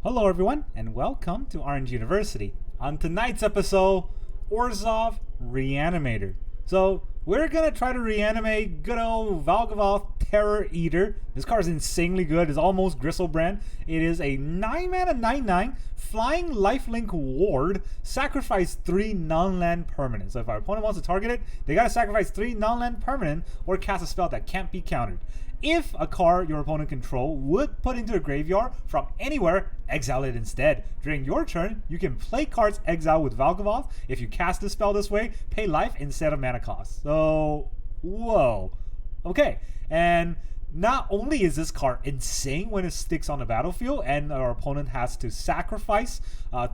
Hello everyone, and welcome to Orange University. On tonight's episode, Orzhov Reanimator. So, we're gonna try to reanimate good old Valgavoth Terror Eater. This card is insanely good. It's almost Gristlebrand. It is a 9 mana 9/9 flying lifelink ward. Sacrifice 3 non-land permanents. So if our opponent wants to target it, they gotta sacrifice 3 non-land permanent or cast a spell that can't be countered. If a card your opponent control would put into a graveyard from anywhere, exile it instead. During your turn, you can play cards exiled with Valgavoth. If you cast the spell this way, pay life instead of mana cost. So, whoa. Okay, and not only is this card insane when it sticks on the battlefield and our opponent has to sacrifice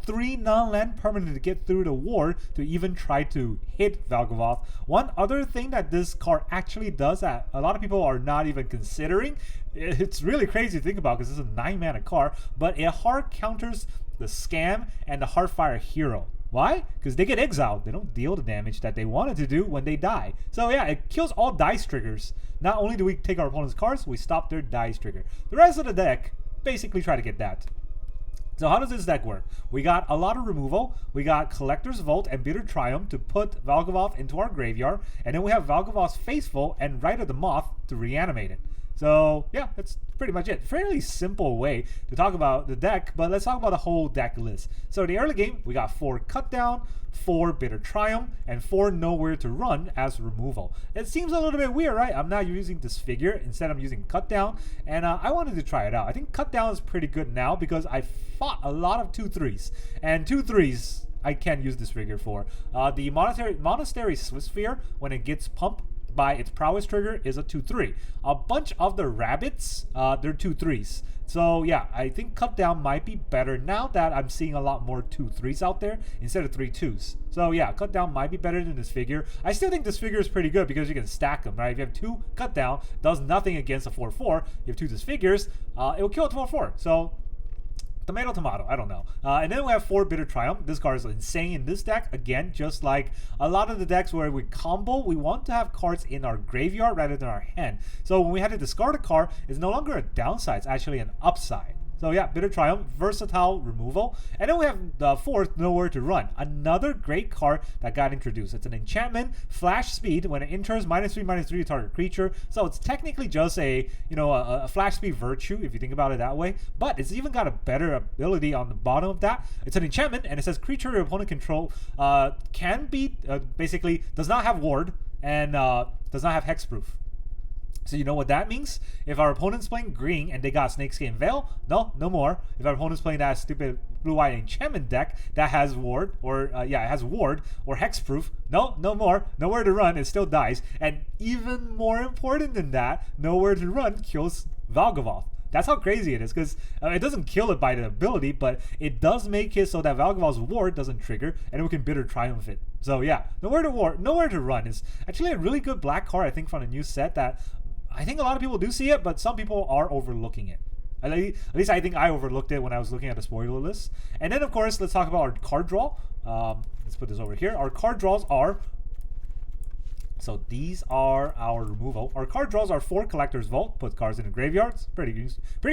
3 non-land permanent to get through the ward to even try to hit Valgavoth. One other thing that this card actually does that a lot of people are not even considering, it's really crazy to think about because it's a 9 mana card, but it hard counters the Scam and the Heartfire Hero. Why? Because they get exiled. They don't deal the damage that they wanted to do when they die. So yeah, it kills all dice triggers. Not only do we take our opponent's cards, we stop their dice trigger. The rest of the deck basically try to get that. So how does this deck work? We got a lot of removal. We got Collector's Vault and Bitter Triumph to put Valgavoth into our graveyard. And then we have Valgavoth's Faithful and Rite of the Moth to reanimate it. So yeah, that's pretty much it. Fairly simple way to talk about the deck, but let's talk about the whole deck list. So in the early game, we got 4 Cut Down, 4 Bitter Triumph, and 4 Nowhere to Run as removal. It seems a little bit weird, right? I'm now using Disfigure, instead I'm using Cut Down, and I wanted to try it out. I think Cut Down is pretty good now because I fought a lot of 2/3s, and 2/3s I can use Disfigure for. The Monastery Swiftspear, when it gets pumped by its prowess trigger, is a 2/3. A bunch of the rabbits, they're 2/3s. So yeah, I think Cut Down might be better now that I'm seeing a lot more 2/3s out there instead of 3/2s. So yeah, Cut Down might be better than Disfigure. I still think Disfigure is pretty good because you can stack them, right? If you have 2 Cut Down, does nothing against a 4/4. You have 2 Disfigures, it will kill a 4/4. So tomato, I don't know. And then we have 4 Bitter Triumph. This card is insane in this deck. Again, just like a lot of the decks where we combo, we want to have cards in our graveyard rather than our hand. So when we had to discard a card, it's no longer a downside, it's actually an upside. So yeah, Bitter Triumph, versatile removal. And then we have the 4th, Nowhere to Run. Another great card that got introduced. It's an enchantment, flash speed. When it enters, -3/-3 to target creature. So it's technically just a flash speed virtue, if you think about it that way. But it's even got a better ability on the bottom of that. It's an enchantment, and it says creature your opponent control can be, basically, does not have ward, and does not have hexproof. So you know what that means? If our opponent's playing green and they got Snakeskin Veil, no more. If our opponent's playing that stupid blue-white enchantment deck that has ward, or it has ward or hexproof, no more. Nowhere to Run, it still dies. And even more important than that, Nowhere to Run kills Valgavoth. That's how crazy it is, because it doesn't kill it by the ability, but it does make it so that Valgavoth's ward doesn't trigger, and we can Bitter Triumph it. So yeah, Nowhere to Run is actually a really good black card, I think, from the new set that I think a lot of people do see it, but some people are overlooking it. At least I think I overlooked it when I was looking at the spoiler list. And then, of course, let's talk about our card draw. Let's put this over here. Our card draws are... So these are our removal. Our card draws are 4 Collector's Vault. Put cards in the graveyards. Pretty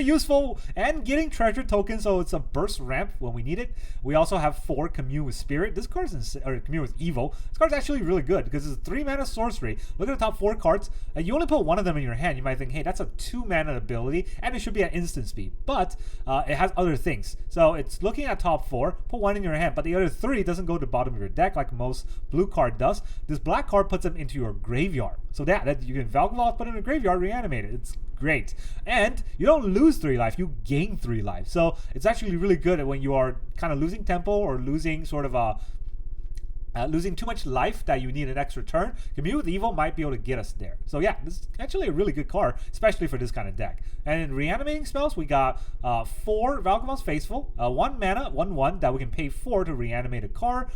useful. And getting treasure tokens, so it's a burst ramp when we need it. We also have 4 Commune with Spirit. This card is Commune with Evil. This card's actually really good because it's a 3 mana sorcery. Look at the top 4 cards. And you only put one of them in your hand. You might think, hey, that's a 2 mana ability, and it should be at instant speed. But it has other things. So it's looking at top 4. Put 1 in your hand, but the other 3 doesn't go to the bottom of your deck like most blue card does. This black card puts them into your graveyard. So that you can Valgavoth, put in a graveyard, reanimate it. It's great. And you don't lose 3 life, you gain 3 life. So it's actually really good when you are kind of losing tempo or losing sort of losing too much life that you need an extra turn. Commune with Evil might be able to get us there. So yeah, this is actually a really good card, especially for this kind of deck. And in reanimating spells, we got 4 Valgavoth's Faithful, 1 mana, 1/1 that we can pay 4 to reanimate a card.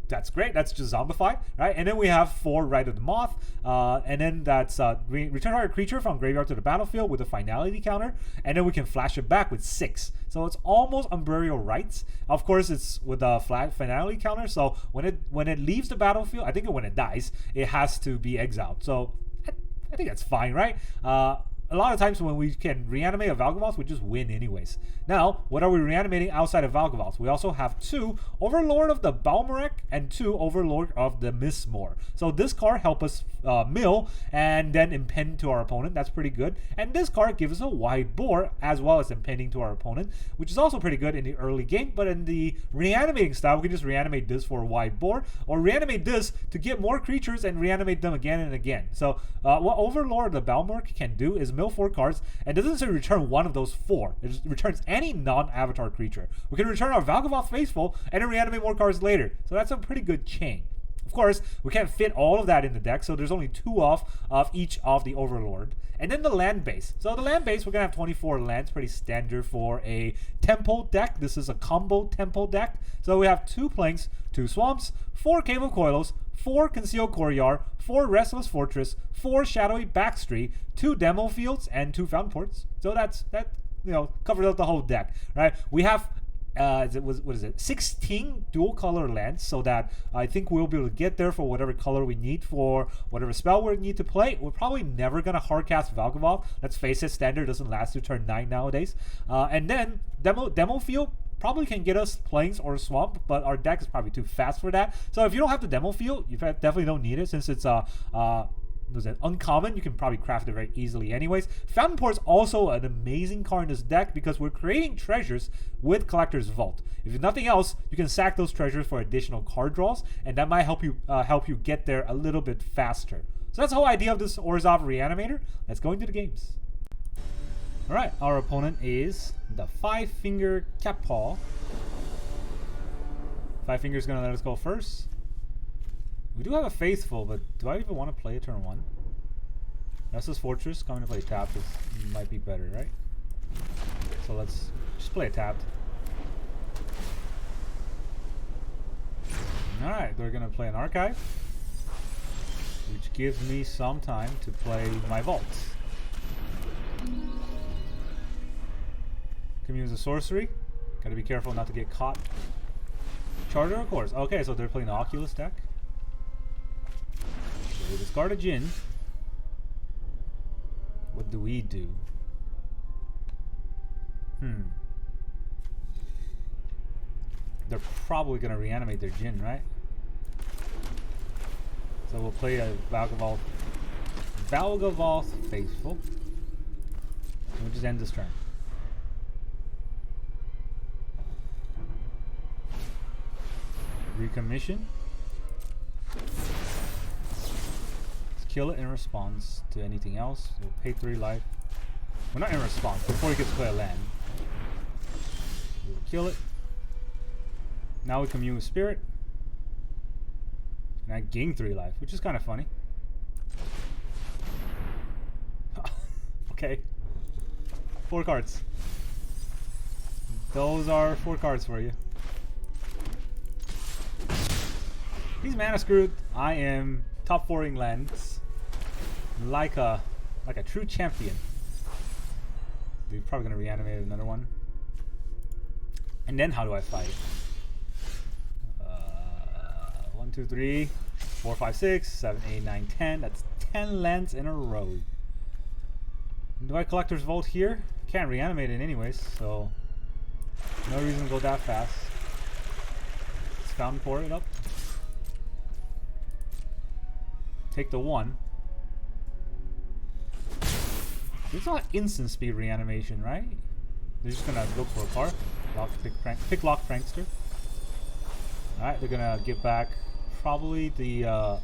That's great. That's just Zombify, right? And then we have 4 Rite of the Moth, and then that's return our creature from graveyard to the battlefield with a finality counter, and then we can flash it back with 6. So it's almost Unburial Rites. Of course, it's with a finality counter. So when it leaves the battlefield, I think when it dies, it has to be exiled. So I think that's fine, right? a lot of times when we can reanimate a Valgavoth, we just win anyways. Now, what are we reanimating outside of Valgavoth? We also have 2 Overlord of the Balemurk and 2 Overlord of the Mistmoors. So this card helps us mill and then impend to our opponent. That's pretty good. And this card gives us a wide board as well as impending to our opponent, which is also pretty good in the early game. But in the reanimating style, we can just reanimate this for a wide board, or reanimate this to get more creatures and reanimate them again and again. So what Overlord of the Balemurk can do is mill 4 cards, and doesn't say return one of those 4. It just returns any non-avatar creature. We can return our Valgavoth Faithful and then reanimate more cards later. So that's a pretty good chain. Of course, we can't fit all of that in the deck, so there's only 2 of each of the Overlord. And then the land base. So the land base, we're going to have 24 lands, pretty standard for a temple deck. This is a combo temple deck. So we have 2 Planks, 2 Swamps, 4 Caves of Koilos, 4 Concealed Courtyard, 4 Restless Fortress, 4 Shadowy Backstreet, 2 Demo Fields, and 2 Fountainports. So that covers up the whole deck, right? We have what is it? 16 dual color lands, so that I think we'll be able to get there for whatever color we need for whatever spell we need to play. We're probably never gonna hardcast Valgavoth. Let's face it, standard doesn't last to turn 9 nowadays. And then Demo Field probably can get us Plains or Swamp, but our deck is probably too fast for that. So if you don't have the Demo Field, you definitely don't need it, since it's was it uncommon. You can probably craft it very easily anyways. Fountainport is also an amazing card in this deck because we're creating treasures with Collector's Vault. If nothing else, you can sack those treasures for additional card draws, and that might help you get there a little bit faster. So that's the whole idea of this Orzhov Reanimator. Let's go into the games. Alright, our opponent is the 5-Finger Catpaw. 5-Finger is going to let us go first. We do have a Faithful, but do I even want to play a turn 1? Restless Fortress coming to play tapped might be better, right? So let's just play a tapped. Alright, they're going to play an Archive, which gives me some time to play my vaults. Commune's a sorcery. Gotta be careful not to get caught. Charter, of course. Okay, so they're playing the Oculus deck. We discard a Djinn. What do we do? They're probably going to reanimate their Djinn, right? So we'll play a Valgavoth Faithful. And we'll just end this turn. Recommission. Kill it in response to anything else. We'll pay 3 life. We're not in response. Before he gets to play a land. We'll kill it. Now we commune with Spirit. And I gain 3 life, which is kind of funny. Okay. 4 cards. Those are 4 cards for you. He's mana screwed. I am top 4ing lands. Like a true champion. They're probably gonna reanimate another one. And then how do I fight? 1, 2, 3, 4, 5, 6, 7, 8, 9, 10. That's 10 lands in a row. Do I Collector's Vault here? Can't reanimate it anyways, so no reason to go that fast. Let's Fountainport it up. Take the 1. It's not instant speed reanimation, right? They're just gonna look for a card. Pick lock Prankster. Alright, they're gonna get back probably the what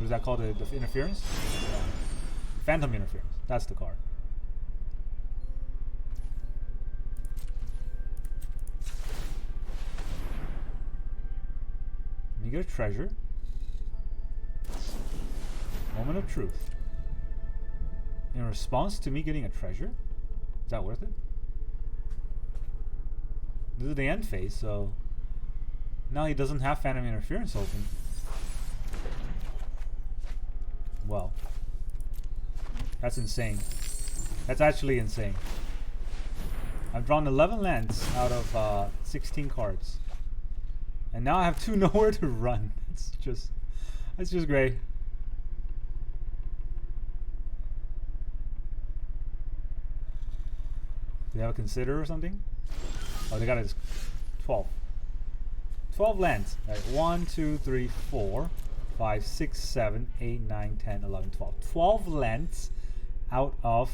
is that called? The interference? Phantom interference. That's the card. And you get a treasure. Moment of Truth. In response to me getting a treasure? Is that worth it? This is the end phase, so now he doesn't have Phantom Interference open. Well, that's insane. That's actually insane. I've drawn 11 lands out of 16 cards. And now I have 2 nowhere to run. It's just great. they have a consider or something? Oh, they got it. 12. 12 lands. All right, 1, 2, 3, 4, 5, 6, 7, 8, 9, 10, 11, 12. 12 lands out of...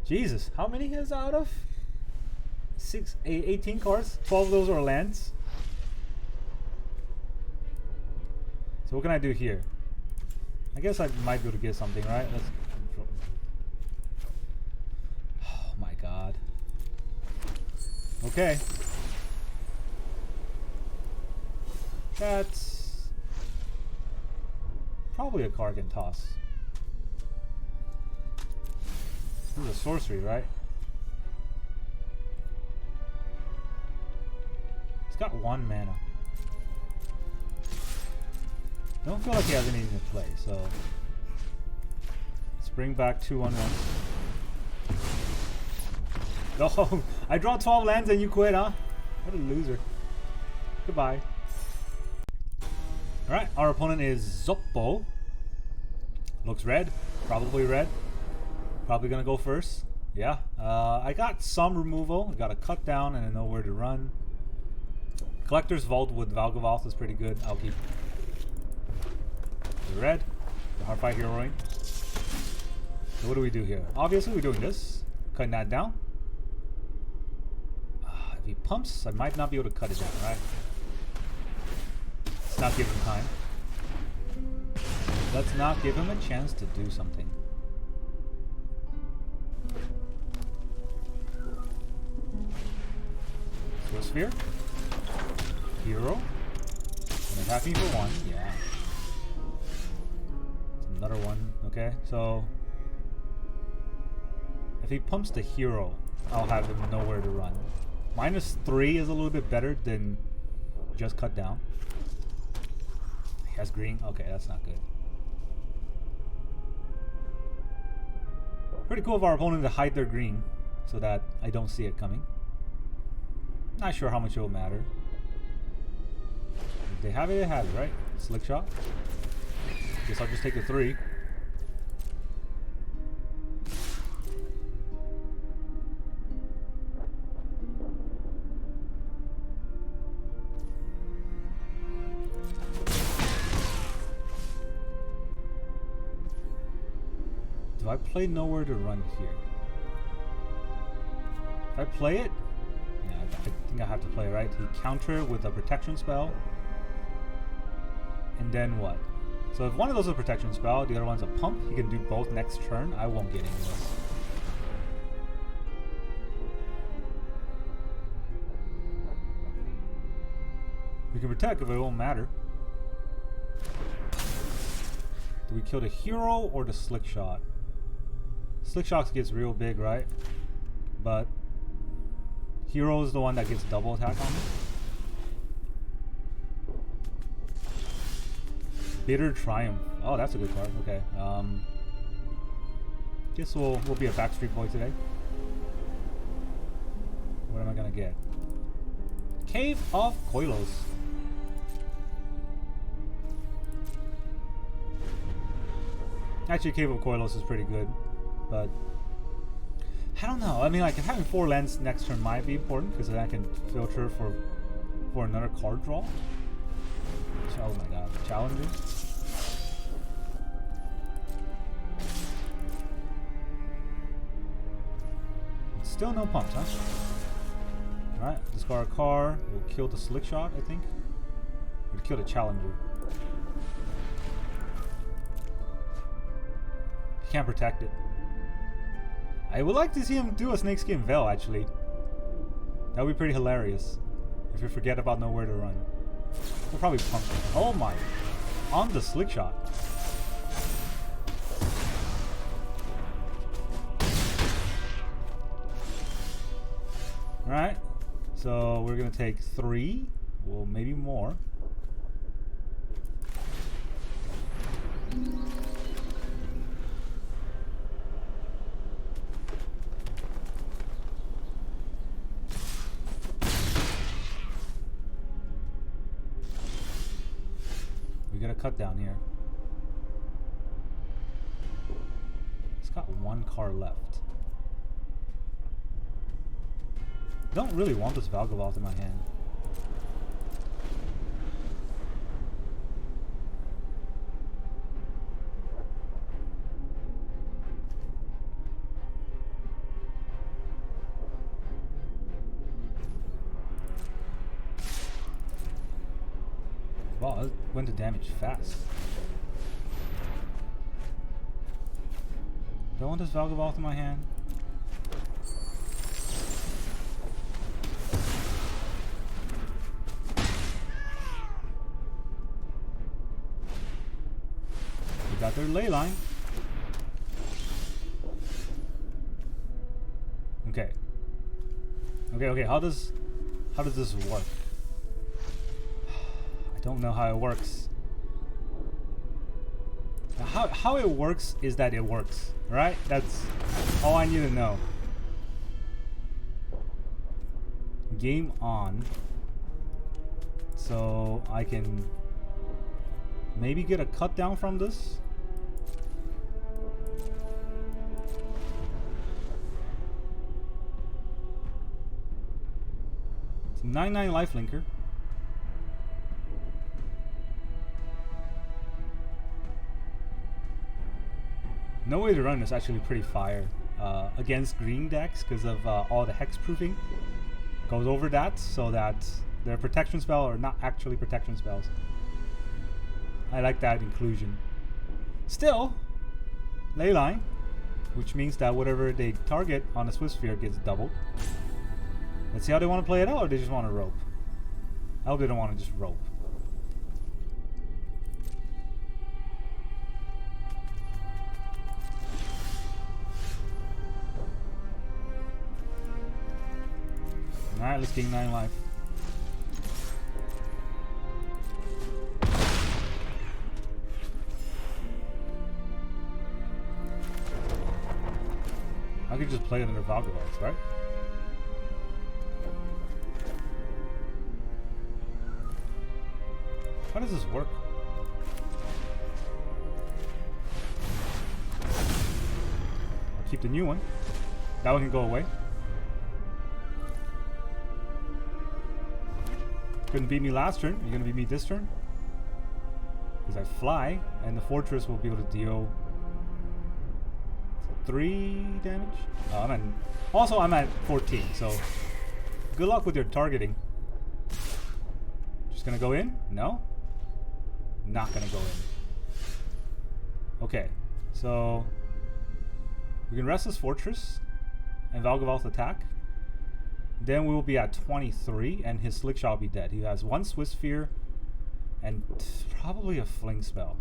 Jesus, how many is out of? 18 cards. 12 of those are lands. So what can I do here? I guess I might be able to get something, right? Let's... Oh my god. Okay. That's probably a card can toss. This is a sorcery, right? It's got 1 mana. Don't feel like he has anything to play, so let's bring back 2 1-1s. Oh, I draw 12 lands and you quit, huh? What a loser. Goodbye. Alright, our opponent is Zoppo. Looks red. Probably red. Probably gonna go first. Yeah. I got some removal. I got a cut down and I know where to run. Collector's Vault with Valgavoth is pretty good. I'll keep the red. The Hardfight Heroing. So what do we do here? Obviously we're doing this. Cutting that down. If he pumps, I might not be able to cut it down, right? Let's not give him time. Let's not give him a chance to do something. Sword Sphere. Hero. And attacking for 1. Yeah. It's another one. Okay, so if he pumps the hero, I'll have him nowhere to run. -3 is a little bit better than just cut down. He has green. Okay, that's not good. Pretty cool of our opponent to hide their green so that I don't see it coming. Not sure how much it will matter. If they have it, they have it, right? Slick shot. Guess I'll just take the 3. Do I play nowhere to run here? If I play it, yeah, I think I have to play, right? He counter with a protection spell. And then what? So if one of those is a protection spell, the other one's a pump, he can do both next turn. I won't get any of this. We can protect, but it won't matter. Do we kill the hero or the slick shot? Slick shot gets real big, right? But hero is the one that gets double attack on me. Bitter Triumph. Oh, that's a good card. Okay. Guess we'll be a Backstreet Boy today. What am I gonna get? Cave of Koilos. Actually, Cave of Koilos is pretty good, but I don't know. I mean, like having 4 lands next turn might be important because then I can filter for another card draw. Oh my god, challenges. Still no pumps, huh? Alright, discard a card. We'll kill the slick shot, I think. We'll kill the challenger. He can't protect it. I would like to see him do a Snakeskin Veil, actually. That would be pretty hilarious. If you forget about nowhere to run. We'll probably pump it. Oh my. On the slick shot. Alright. So we're going to take 3. Well, maybe more. We got a cut down here. It's got 1 card left. Don't really want this Valgavoth in my hand. Wow, it went to damage fast. Do I want this Valgavoth in my hand? We got their ley line. Okay. Okay, how does this work? I don't know how it works. How it works is that it works, right? That's all I need to know. Game on. So I can maybe get a cut down from this. It's a 9/9 lifelinker. No way to run is actually pretty fire against green decks because of all the hexproofing goes over that, so that their protection spell are not actually protection spells. I like that inclusion. Still, leyline, which means that whatever they target on a Swift Sphere gets doubled. Let's see how they want to play it out, or they just want to rope. I hope they don't want to just rope. Alright, let's gain 9 life. I could just play it under Valgavoth, right? How does this work? I'll keep the new one. That one can go away. Couldn't beat me last turn. You're gonna beat me this turn? Because I fly, and the fortress will be able to deal 3 damage. Oh, I'm at 14. So good luck with your targeting. Just gonna go in? No. Not gonna go in. Okay, so we can Restless Fortress and Valgavoth attack. Then we will be at 23, and his Slick Shot will be dead. He has 1 Swift Sphere and probably a Fling spell.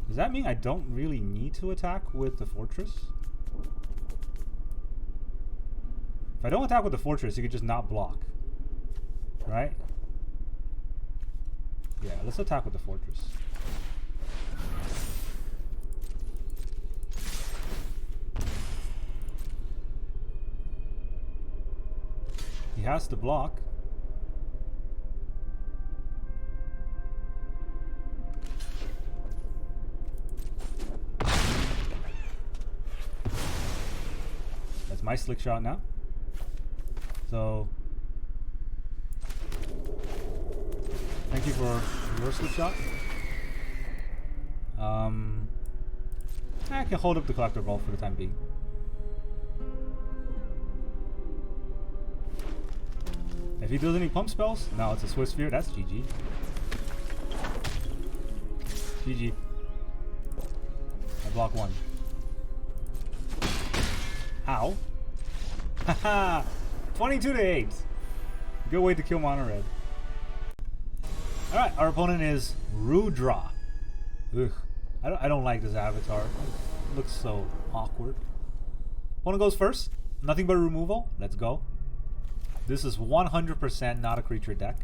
Does that mean I don't really need to attack with the Fortress? If I don't attack with the Fortress, you could just not block. Right? Yeah, let's attack with the Fortress. He has to block. That's my Slick Shot now. So thank you for your Slick Shot. I can hold up the Collector Vault for the time being. If he does any pump spells, no, it's a Swift Sphere. That's GG. GG. I block 1. Ow. Haha! 22 to 8. Good way to kill Mono Red. Alright, our opponent is Rudra. Ugh. I don't like this avatar. It looks so awkward. Opponent goes first. Nothing but removal. Let's go. This is 100% not a creature deck.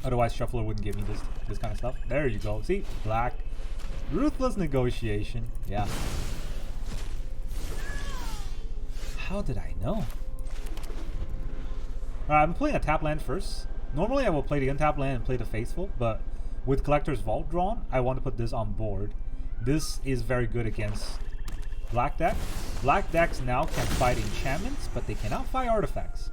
Otherwise, Shuffler wouldn't give me this kind of stuff. There you go. See? Black. Ruthless Negotiation. Yeah. How did I know? Alright, I'm playing a tap land first. Normally, I will play the untap land and play the Faithful, but with Collector's Vault drawn, I want to put this on board. This is very good against black deck. Black decks now can fight enchantments, but they cannot fight artifacts.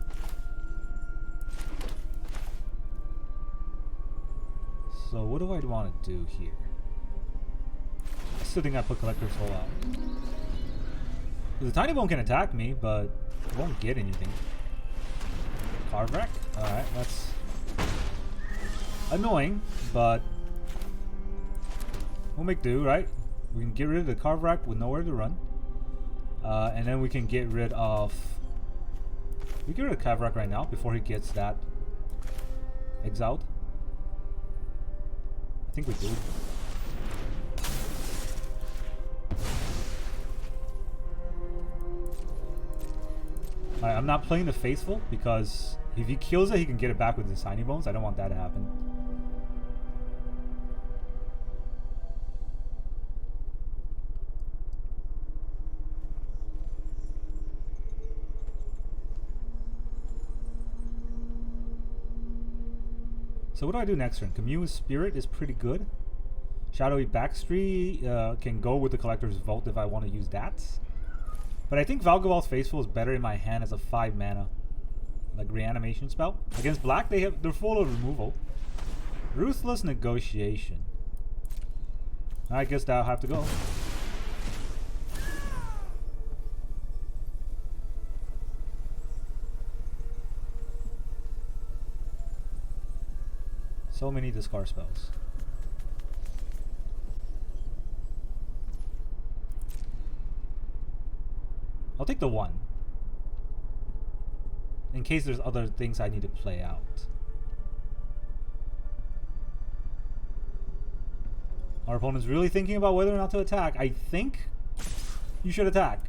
So what do I want to do here? I still think I put Collector's Hole out. The Tiny Bone can attack me, but it won't get anything. Carve Rack? Alright, that's annoying, but we'll make do, right? We can get rid of the Carve Rack with nowhere to run. And then we can get rid of... We get rid of Carve Rack right now before he gets that exiled. I think we do. Alright, I'm not playing the Faithful because if he kills it, he can get it back with his Tiny Bones. I don't want that to happen. So what do I do next turn? Commune with Spirit is pretty good. Shadowy Backstreet can go with the Collector's Vault if I want to use that. But I think Valgavoth Faithful is better in my hand as a 5 mana, like reanimation spell. Against black, they're full of removal. Ruthless Negotiation. I guess that'll have to go. So many discard spells. I'll take the 1. In case there's other things I need to play out. Our opponent's really thinking about whether or not to attack. I think you should attack.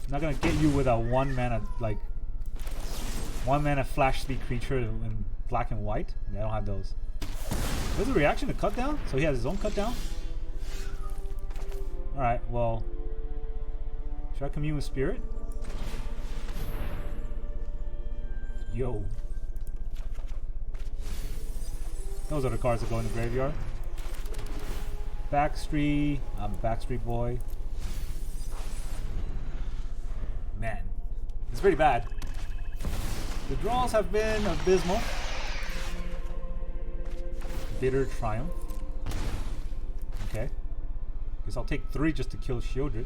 I'm not gonna get you with a 1 mana, like 1 mana flash speed creature in black and white. Yeah, I don't have those. There's a reaction to cut down, so he has his own cut down. Alright, well, should I Commune with Spirit? Yo. Those are the cards that go in the graveyard. Backstreet. I'm a Backstreet boy. Man, it's pretty bad. The draws have been abysmal. Bitter Triumph. Okay. Guess I'll take 3 just to kill Shieldred.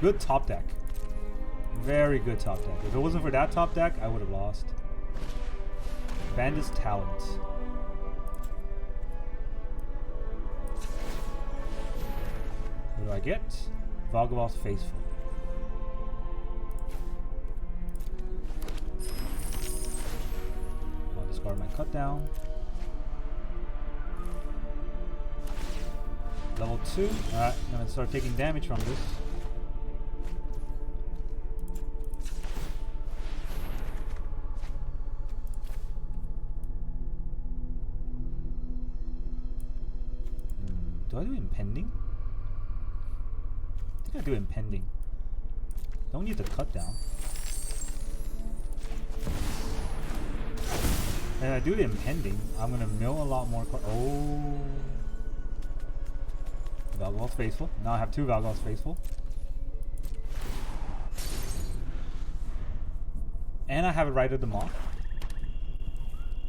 Good top deck. Very good top deck. If it wasn't for that top deck, I would have lost. Bandit's Talent. What do I get? Valgavoth Faithful. I'll discard my cut down. Level 2. Alright, I'm gonna start taking damage from this. Do I do Impending? I think I do Impending. Don't need the cut down. And I do the Impending, I'm gonna mill a lot more cards. Oh. Valgavoth Faithful. Now I have 2 Valgavoth Faithful. And I have a Rite of the Moth.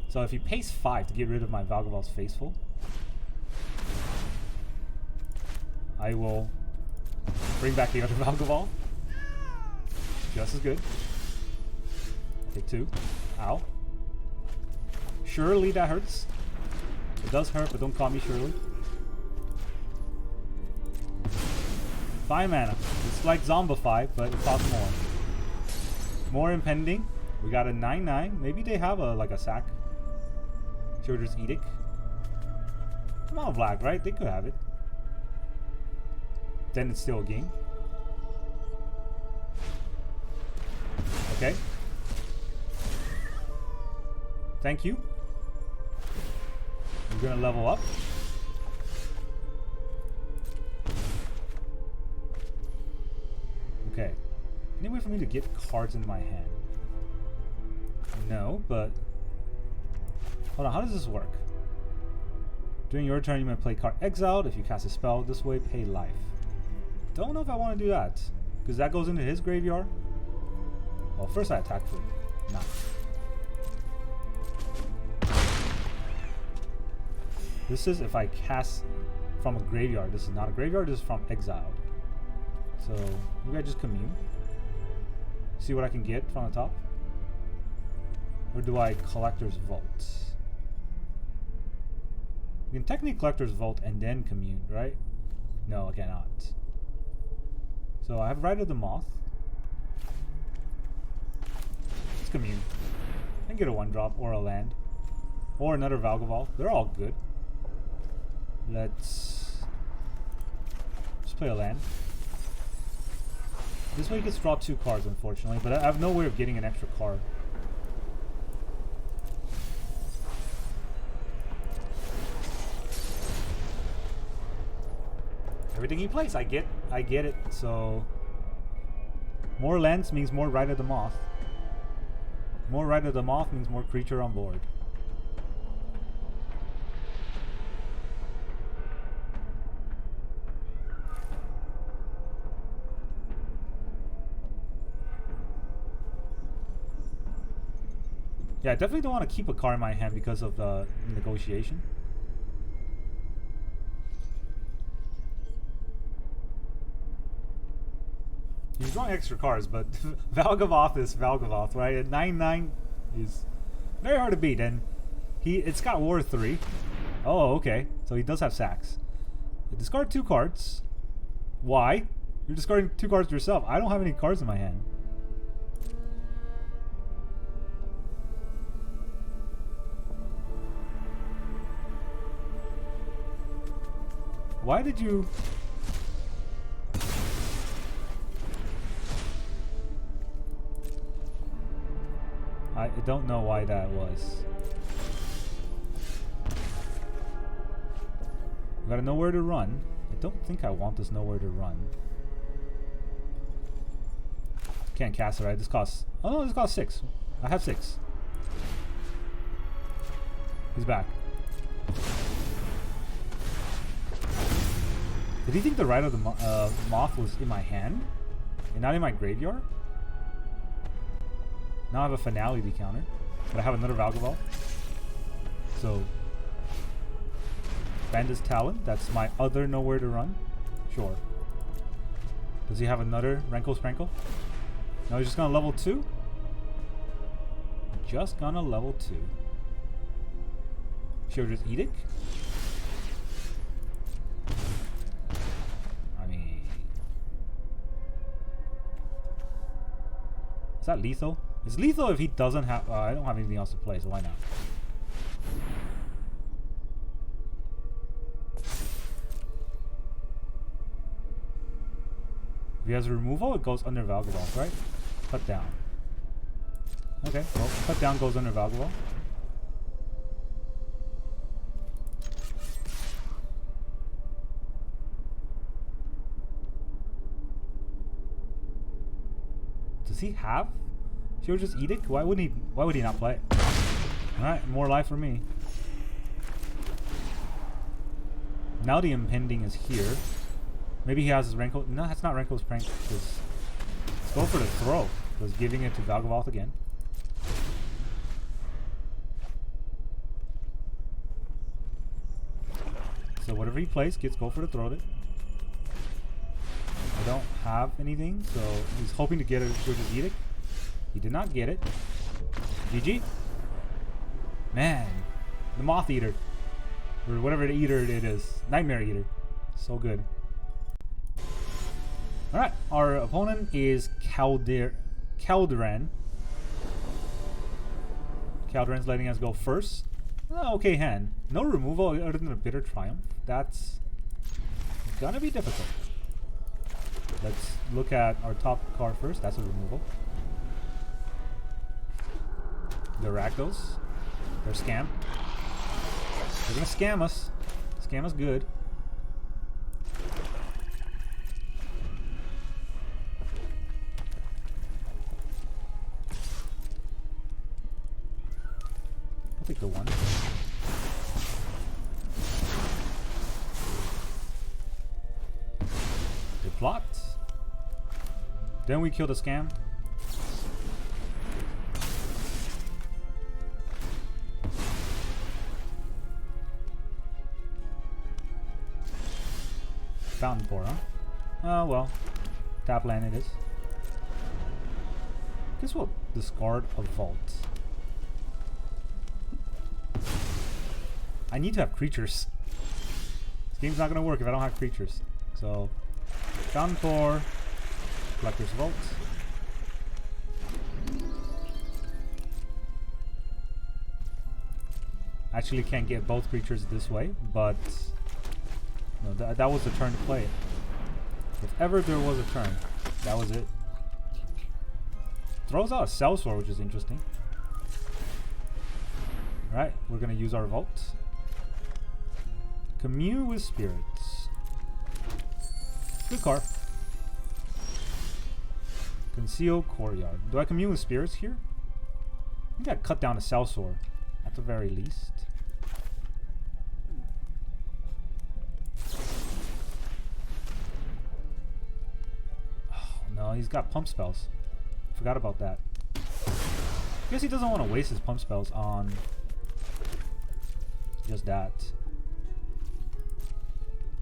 So if he pays 5 to get rid of my Valgavoth Faithful, I will bring back the other Valgavoth. Just as good. Take 2. Ow. Surely that hurts. It does hurt, but don't call me Shirley. 5 mana. It's like Zombify, but it costs more. More Impending. We got a 9/9. Maybe they have a like a sack. Children's Edict. Come on, black, right? They could have it. Then it's still a game. Okay. Thank you. We're gonna level up. Okay. Any way for me to get cards in my hand? No, but... Hold on, how does this work? During your turn, you may play card exiled. If you cast a spell this way, pay life. Don't know if I want to do that, because that goes into his graveyard. Well, first I attack for it. Nah. This is if I cast from a graveyard. This is not a graveyard, this is from exiled. So maybe I just commune. See what I can get from the top. Or do I Collector's Vault? You can technically Collector's Vault and then commune, right? No, I cannot. So I have Rite of the Moth. Let's commune. I can get a 1-drop or a land. Or another Valgavoth. They're all good. Let's just play a land. This way he gets to draw 2 cards, unfortunately, but I have no way of getting an extra card. Everything he plays, I get it. So more lands means more Rite of the Moth. More Rite of the Moth means more creature on board. Yeah, I definitely don't want to keep a card in my hand because of the negotiation. He's drawing extra cards, but Valgavoth is Valgavoth, right? At 9/9 is very hard to beat, and it's got War 3. Oh, okay. So he does have sacks. Discard 2 cards. Why? You're discarding 2 cards yourself. I don't have any cards in my hand. Why did you... I don't know why that was. Gotta know where to run. I don't think I want this nowhere to run. Can't cast it, right? This costs... Oh no, this costs 6. I have 6. He's back. Did he think the Rite of the Moth was in my hand? And not in my graveyard? Now I have a Finality counter. But I have another Valgavoth. So... Bandit's Talon. That's my other nowhere to run. Sure. Does he have another Rankle Sprankle? No, he's just gonna level 2? Just gonna level 2. Sheoldred's Edict? Is that lethal? It's lethal if he doesn't have... I don't have anything else to play, so why not? If he has a removal, it goes under Valgavoth, right? Cut down. Okay, well, cut down goes under Valgavoth. Does he have Sheoldred's Edict? Why would he not play it? Alright, more life for me. Now the impending is here. Maybe he has his Rankle. No, that's not Rankle's Prank. Let's go for the throw. Because giving it to Valgavoth again. So whatever he plays, gets go for the throw it. I don't have anything, so he's hoping to get a Sheoldred's Edict. He did not get it. GG. Man, the Moth Eater. Or whatever the eater it is. Nightmare Eater. So good. Alright, our opponent is Calderan. Calderan's letting us go first. Okay hand. No removal other than a Bitter Triumph. That's gonna be difficult. Let's look at our top card first. That's a removal. The Rakdos. They're scam. They're gonna scam us. Scam us good. I'll take the 1. plot. Then we kill the scam. Fountainport, huh? Oh well. Tap land it is. Guess we'll discard a vault. I need to have creatures. This game's not gonna work if I don't have creatures. So, Fountainport, Collector's Vault. Actually can't get both creatures this way, but no, that was the turn to play it. If ever there was a turn, that was it. Throws out a Sellsword, which is interesting. Alright, we're gonna use our vault. Commune with spirits. Good card. Concealed Courtyard. Do I commune with spirits here? I think I cut down a Sellsword at the very least. Oh no, he's got pump spells. Forgot about that. Guess he doesn't want to waste his pump spells on just that.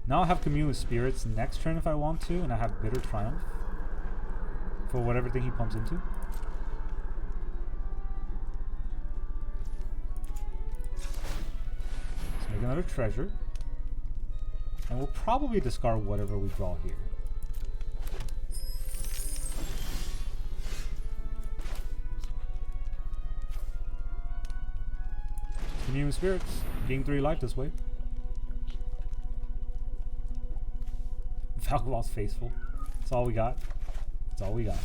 Now I have Commune with Spirits next turn if I want to, and I have Bitter Triumph for whatever thing he pumps into. Let's make another treasure. And we'll probably discard whatever we draw here. Commune with Spirits. Gain 3 life this way. Valgavoth's Faithful. That's all we got. That's all we got.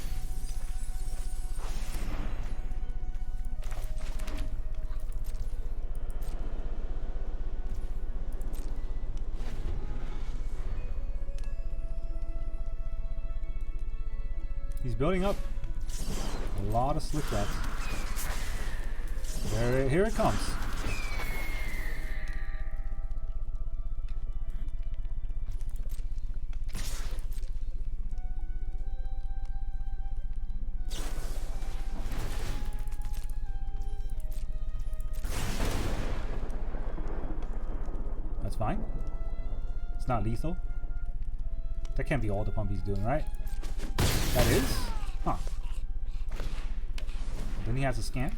He's building up a lot of slip traps. Here it comes. That's fine. It's not lethal. That can't be all the pump he's doing, right? That is? Huh. Then he has a scan.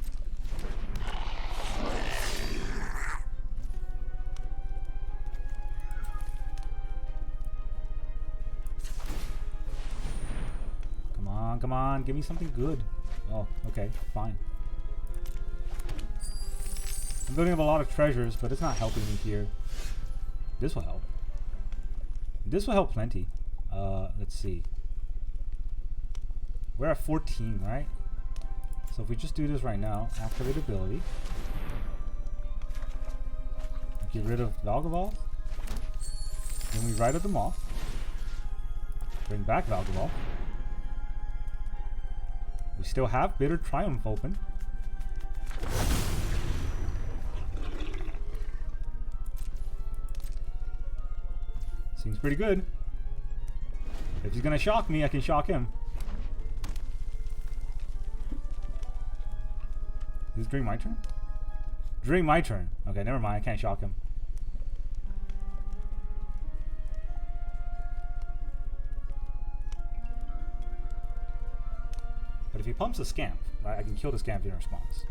Come on, come on. Give me something good. Oh, okay. Fine. I'm building up a lot of treasures, but it's not helping me here. This will help. This will help plenty. Let's see. We're at 14, right? So if we just do this right now, activate ability. Get rid of Valgavoth. Then we Rite of the Moth. Bring back Valgavoth. We still have Bitter Triumph open. Seems pretty good. If he's gonna shock me, I can shock him. Is this during my turn? During my turn. Okay, never mind. I can't shock him. But if he pumps a Scamp, right, I can kill the Scamp in response.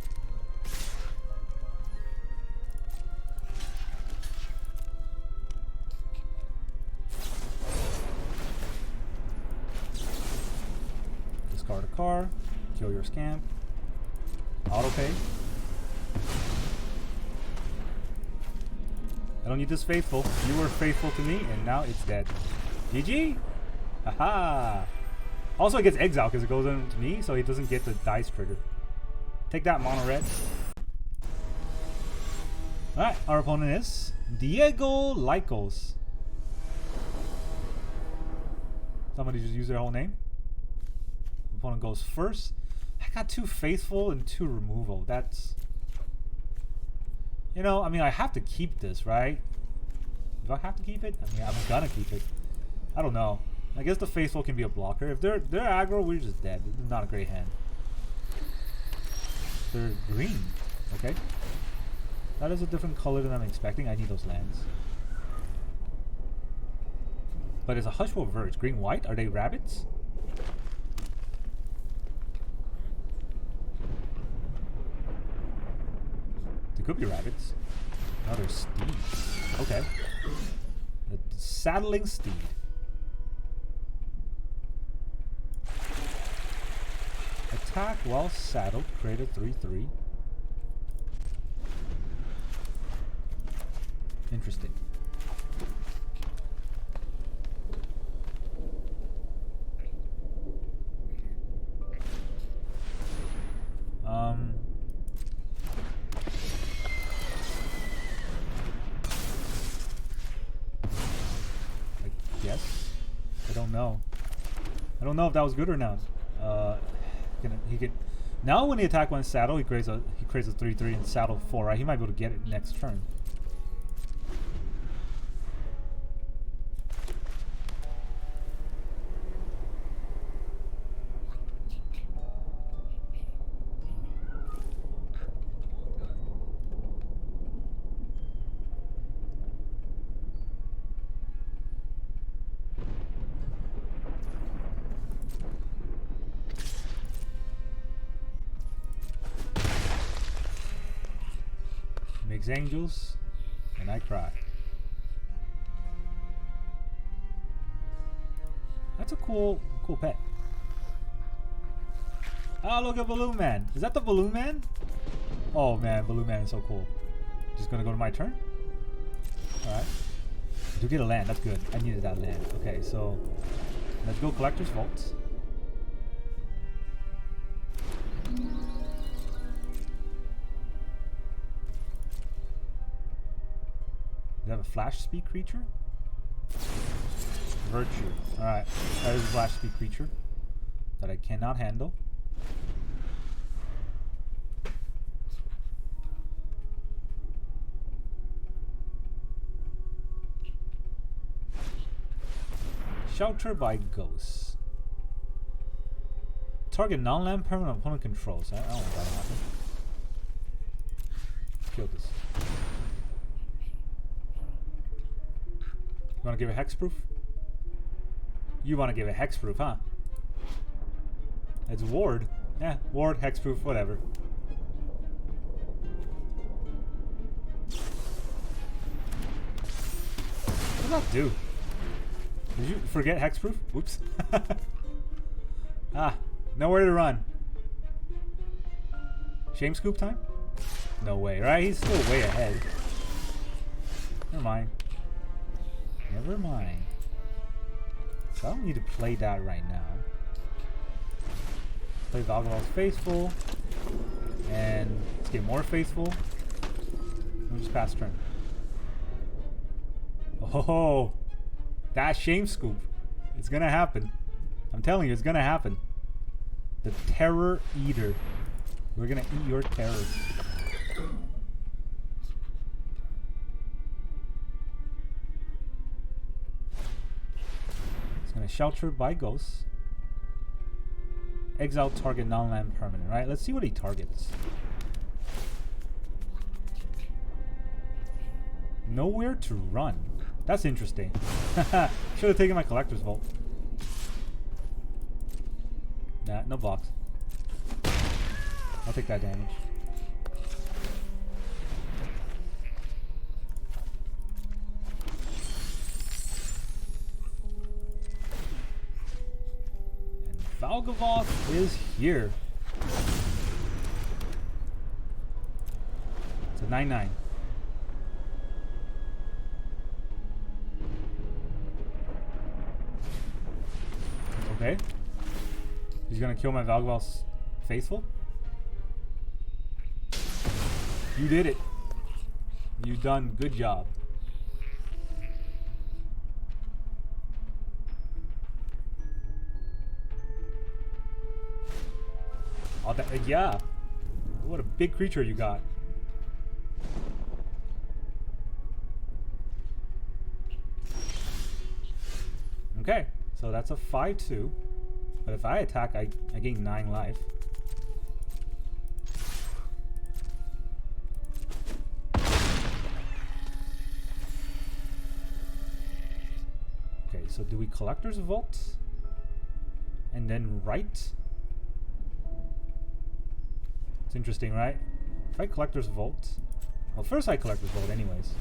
Discard a card, kill your Scamp. Auto pay. I don't need this faithful. You were faithful to me, and now it's dead. GG! Haha! Also, it gets exiled because it goes into me, so he doesn't get the dice trigger. Take that, mono red. Alright, our opponent is Diego Lycos. Somebody just use their whole name. Opponent goes first. I got 2 faithful and 2 removal. That's, you know, I mean, I have to keep this, right? Do I have to keep it? I mean, I'm gonna keep it. I don't know. I guess the Faithful can be a blocker. If they're aggro, we're just dead. It's not a great hand. They're green. Okay. That is a different color than I'm expecting. I need those lands. But it's a Hushwolf Verge. Green-white? Are they rabbits? They could be rabbits. Oh, they're steeds. Okay. The saddling steed. Attack while saddled. Create a 3/3. Interesting. I guess. I don't know. I don't know if that was good or not. He could now when he attack one saddle, he creates a 3/3 and saddle 4, right? He might be able to get it next turn. Makes angels, and I cry. That's a cool pet. Oh, look at Balloon Man. Is that the Balloon Man? Oh man, Balloon Man is so cool. Just gonna go to my turn? Alright. I do get a land, that's good. I needed that land. Okay, so let's go Collector's Vault. Do you have a flash speed creature? Virtue. Alright. That is a flash speed creature that I cannot handle. Shelter by Ghosts. Target non-land permanent opponent controls. I don't want that to happen. Kill this. You want to give it hexproof? You want to give it hexproof, huh? It's ward. Yeah, ward, hexproof, whatever. What does that do? Did you forget hexproof? Whoops. Ah, nowhere to run. Shame scoop time? No way, right? He's still way ahead. Never mind. Never mind. So I don't need to play that right now. Play Valgavoth's Faithful. And let's get more Faithful. We'll just pass turn. Oh, that Shame Scoop. It's gonna happen. I'm telling you, it's gonna happen. The Terror Eater. We're gonna eat your terror. Shelter by Ghosts. Exile target non-land permanent, right? Let's see what he targets. Nowhere to run. That's interesting. Should have taken my Collector's Vault. Nah, no blocks. I'll take that damage. Valgavoth is here. It's a 9/9. Okay. He's gonna kill my Valgavoth's Faithful. You did it. You done. Good job. Oh, yeah. What a big creature you got. Okay. So that's a 5-2. But if I attack, I gain 9 life. Okay, so do we Collector's Vault? And then Rite? It's interesting, right? If I Collector's Vault... Well, first I Collector's Vault anyways.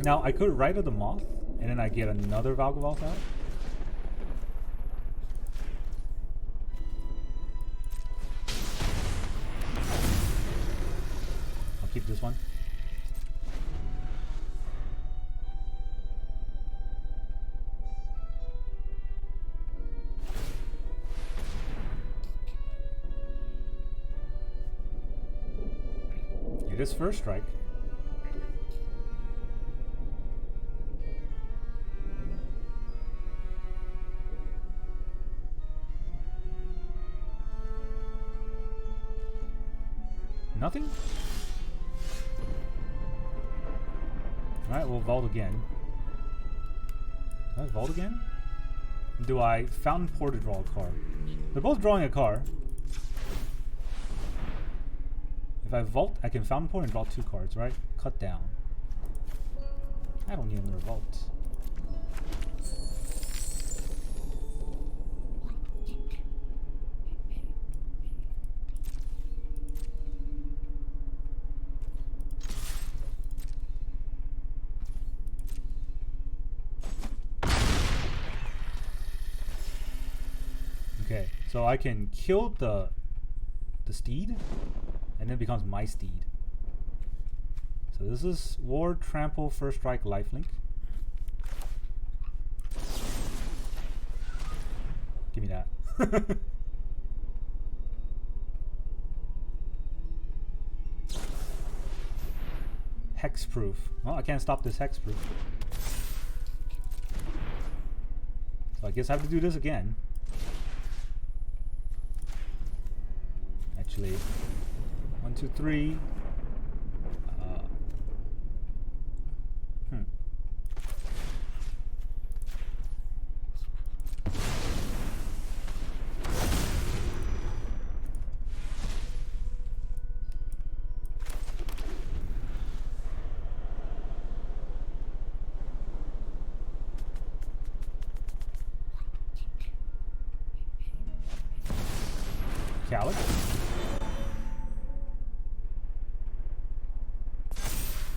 Now, I could Rite of the Moth, and then I get another Valgavoth out. I'll keep this one. It is first strike. Nothing? Alright, we'll vault again. Do I vault again? Do I Fountainport to draw a card? They're both drawing a card. If I vault, I can Fountainport and draw 2 cards, right? Cut down. I don't need another vault. Okay, so I can kill the steed, and then it becomes my steed. So this is War, Trample, First Strike, Lifelink. Give me that. Hexproof. Well, I can't stop this hexproof. So I guess I have to do this again. Actually, 1, 2, 3. Calyx.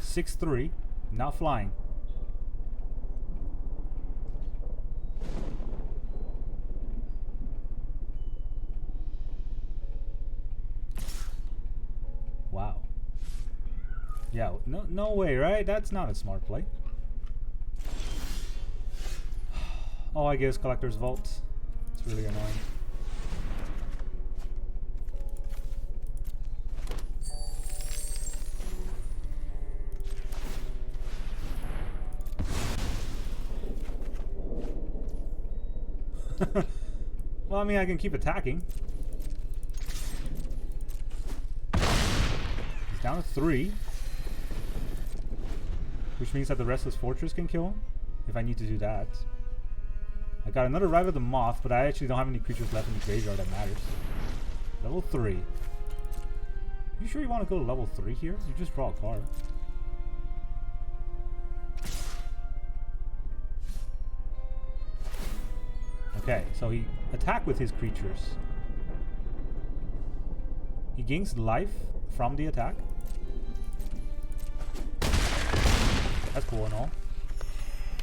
6/3, not flying. Wow. Yeah, no way, right? That's not a smart play. Oh, I guess Collector's Vault. It's really annoying. Well, I mean, I can keep attacking. He's down to 3. Which means that the Restless Fortress can kill him, if I need to do that. I got another Rite of the Moth, but I actually don't have any creatures left in the graveyard that matters. Level 3. You sure you want to go to level 3 here? You just draw a card. Okay, so he attacked with his creatures. He gains life from the attack. That's cool and all.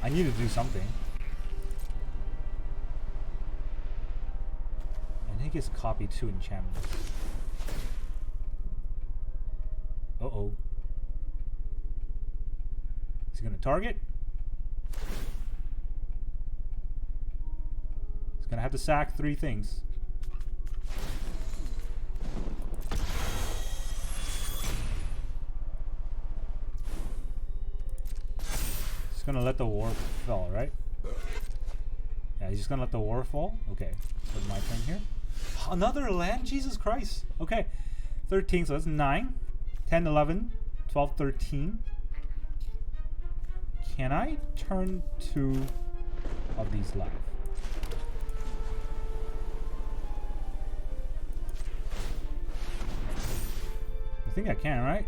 I need to do something. And he gets copy 2 enchantments. Uh-oh. Is he gonna target? Gonna have to sack 3 things. Just gonna let the war fall, right? Yeah, he's just gonna let the war fall. Okay, so my turn here. Another land? Jesus Christ. Okay, 13, so that's 9, 10, 11, 12, 13. Can I turn 2 of these live? I think I can, right?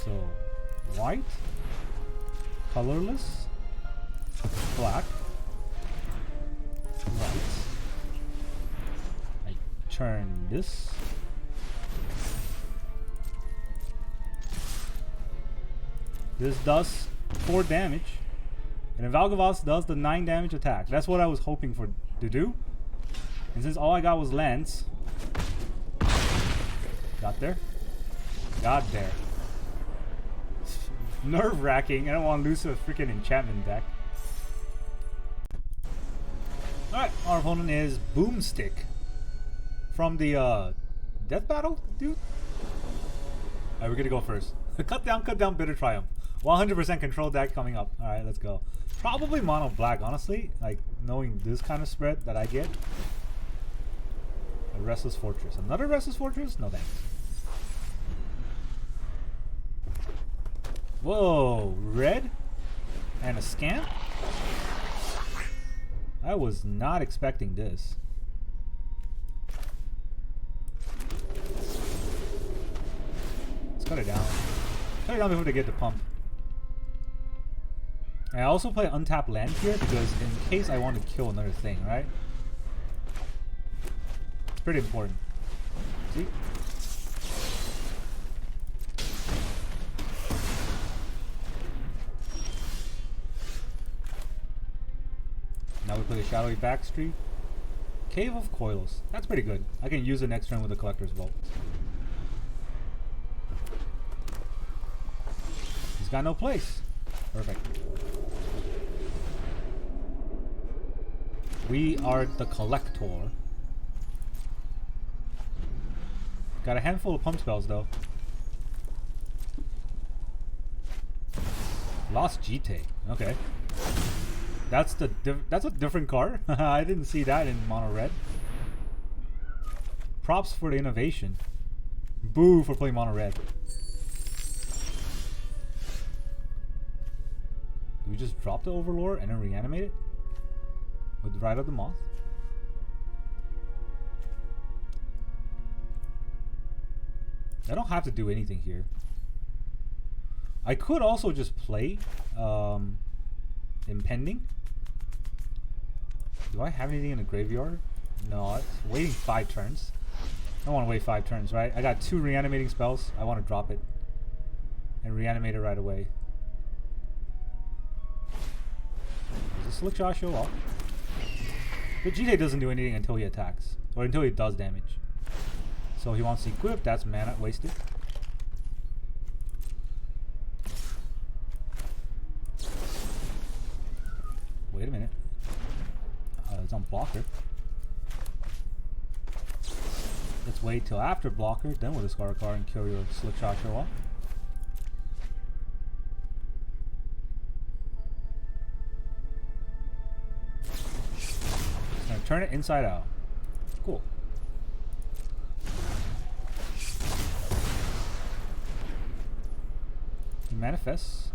So, white, colorless, black, white. I turn this. This does 4 damage. And then Valgavoth does the 9 damage attack. That's what I was hoping for to do. And since all I got was Lance, got there. Got there. Nerve-wracking. I don't want to lose to a freaking enchantment deck. Alright, our opponent is Boomstick. From the Death Battle, dude? Alright, we're gonna go first. Cut down, Bitter Triumph. 100% control deck coming up. Alright, let's go. Probably mono black, honestly. Like, knowing this kind of spread that I get. A Restless Fortress. Another Restless Fortress? No thanks. Whoa, red? And a scamp? I was not expecting this. Let's cut it down. Cut it down before they get the pump. And I also play untapped land here because in case I want to kill another thing, right? It's pretty important. See? Now we play Shadowy Backstreet. Cave of Koilos. That's pretty good. I can use it next turn with the Collector's Vault. He's got no place. Perfect. We are the Collector. Got a handful of pump spells though. Lost GT. Okay. That's a different card. I didn't see that in mono red. Props for the innovation. Boo for playing mono red. Do we just drop the Overlord and then reanimate it? With Rite of the Moth? I don't have to do anything here. I could also just play Impending. Do I have anything in the graveyard? No, it's waiting 5 turns. I don't want to wait 5 turns, right? I got 2 reanimating spells. I want to drop it and reanimate it right away. Does the Slick Shot show up? But GT doesn't do anything until he attacks. Or until he does damage. So he wants to equip, that's mana wasted. Wait a minute. It's on blocker. Let's wait till after blocker, then we'll discard a card and kill your Slick Shot show off. Just gonna turn it inside out. Cool. He manifests.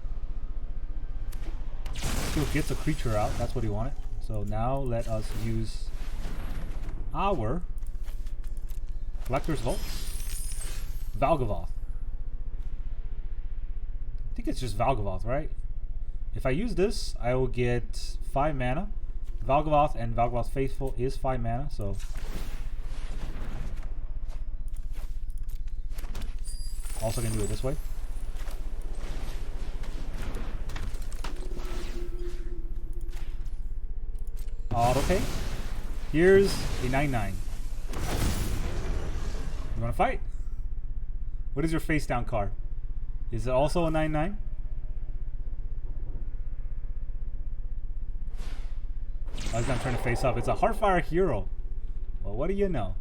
Still gets a creature out, that's what he wanted. So now let us use our Collector's Vault. Valgavoth. I think it's just Valgavoth, right? If I use this, I will get 5 mana. Valgavoth and Valgavoth Faithful is 5 mana, so also can do it this way. Okay. Here's a 9/9. You wanna fight? What is your face down card? Is it also a 9/9? I was not trying to face up. It's a Heartfire Hero. Well, what do you know?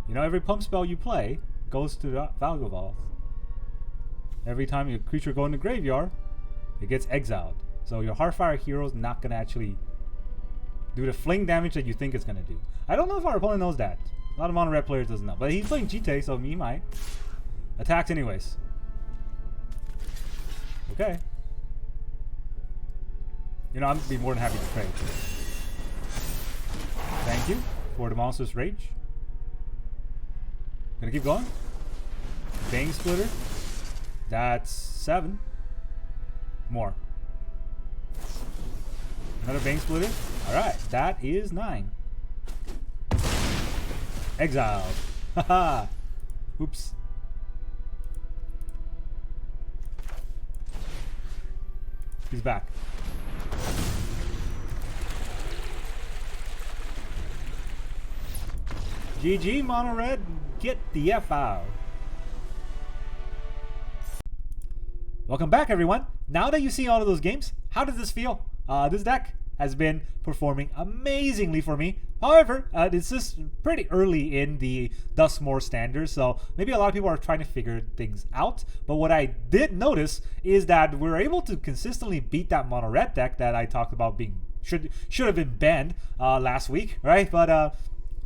You know, every pump spell you play goes to Valgavoth. Every time your creature goes in the graveyard, it gets exiled. So your Heartfire Hero is not going to actually do the fling damage that you think it's going to do. I don't know if our opponent knows that. A lot of mono red players doesn't know. But he's playing GT, so he might. Attacked anyways. Okay. You know, I'm gonna be more than happy to trade. Thank you for the Monstrous Rage. Gonna keep going. Bane Splitter. That's 7. More. Another Bane Splitter. Alright, that is 9. Exiled. Haha. Oops. He's back. GG, Mono Red. Get the F out. Welcome back, everyone. Now that you see all of those games, how does this feel? This deck has been performing amazingly for me. However, it's just pretty early in the Duskmourn standards, so maybe a lot of people are trying to figure things out. But what I did notice is that we're able to consistently beat that mono red deck that I talked about being should have been banned last week, right? But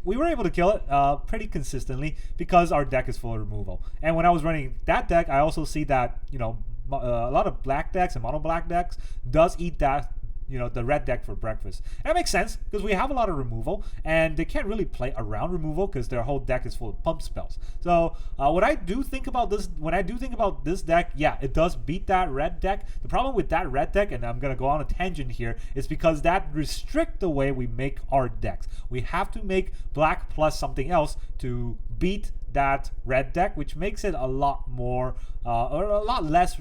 we were able to kill it pretty consistently because our deck is full of removal. And when I was running that deck, I also see that, you know, a lot of black decks and mono black decks does eat that, you know, the red deck for breakfast. And that makes sense because we have a lot of removal and they can't really play around removal because their whole deck is full of pump spells. So what I do think about this, when I do think about this deck, yeah, it does beat that red deck. The problem with that red deck, and I'm gonna go on a tangent here, is because that restricts the way we make our decks. We have to make black plus something else to beat that red deck, which makes it a lot more or a lot less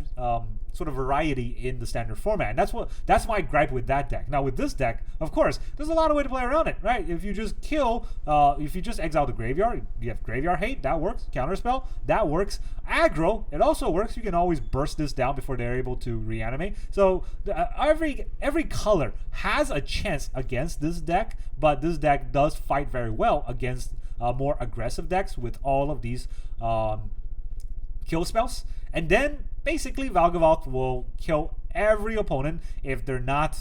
sort of variety in the standard format. And that's my gripe with that deck. Now with this deck, of course, there's a lot of way to play around it, right? If you just kill, if you just exile the graveyard, you have graveyard hate, that works. Counterspell, that works. Aggro, it also works. You can always burst this down before they're able to reanimate. So every color has a chance against this deck, but this deck does fight very well against more aggressive decks with all of these kill spells. And then basically Valgavoth will kill every opponent if they're not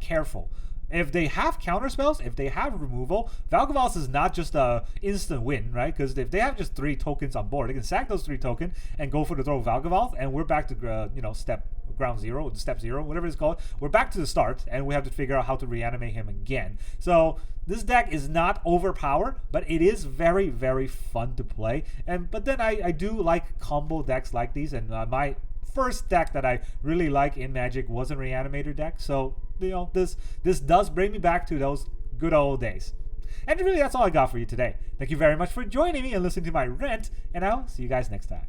careful. If they have counter spells, if they have removal, Valgavoth is not just a instant win, right? Because if they have just 3 tokens on board, they can sack those 3 tokens and go for the throw of Valgavoth, and we're back to you know, step 0, whatever it's called. We're back to the start, and we have to figure out how to reanimate him again. So this deck is not overpowered, but it is very, very fun to play. But then I do like combo decks like these, and my first deck that I really like in Magic was a Reanimator deck. So, you know, this does bring me back to those good old days. And really, that's all I got for you today. Thank you very much for joining me and listening to my rant, and I'll see you guys next time.